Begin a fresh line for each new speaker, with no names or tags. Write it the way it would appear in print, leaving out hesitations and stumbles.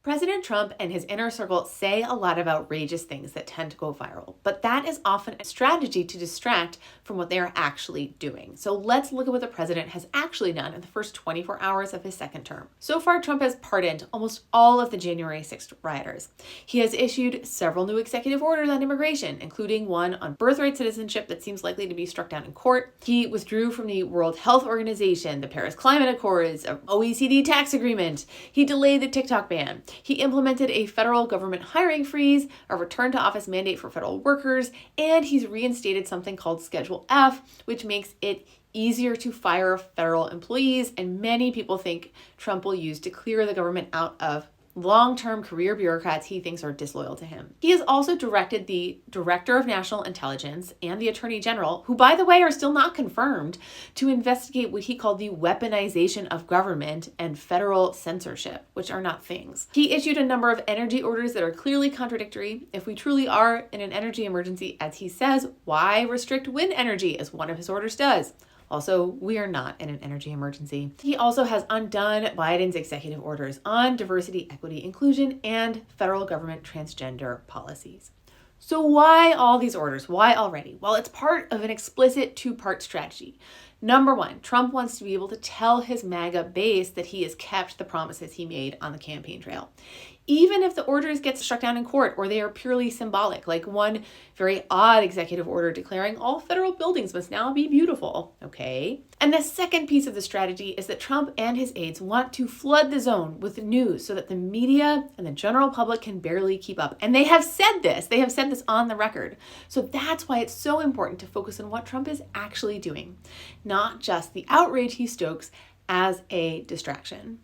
President Trump and his inner circle say a lot of outrageous things that tend to go viral, but that is often a strategy to distract from what they are actually doing. So let's look at what the president has actually done in the first 24 hours of his second term. So far, Trump has pardoned almost all of the January 6th rioters. He has issued several new executive orders on immigration, including one on birthright citizenship that seems likely to be struck down in court. He withdrew from the World Health Organization, the Paris Climate Accords, an OECD tax agreement. He delayed the TikTok ban. He implemented a federal government hiring freeze, a return to office mandate for federal workers, and he's reinstated something called Schedule F, which makes it easier to fire federal employees, and many people think Trump will use to clear the government out of long-term career bureaucrats he thinks are disloyal to him. He has also directed the Director of National Intelligence and the Attorney General, who by the way are still not confirmed, to investigate what he called the weaponization of government and federal censorship, which are not things. He issued a number of energy orders that are clearly contradictory. If we truly are in an energy emergency, as he says, why restrict wind energy, as one of his orders does? Also, we are not in an energy emergency. He also has undone Biden's executive orders on diversity, equity, inclusion, and federal government transgender policies. So why all these orders? Why already? Well, it's part of an explicit two-part strategy. Number one, Trump wants to be able to tell his MAGA base that he has kept the promises he made on the campaign trail. Even if the orders get struck down in court or they are purely symbolic, like one very odd executive order declaring all federal buildings must now be beautiful, okay? And the second piece of the strategy is that Trump and his aides want to flood the zone with news so that the media and the general public can barely keep up. And they have said this. They have said this on the record. So that's why it's so important to focus on what Trump is actually doing, not just the outrage he stokes as a distraction.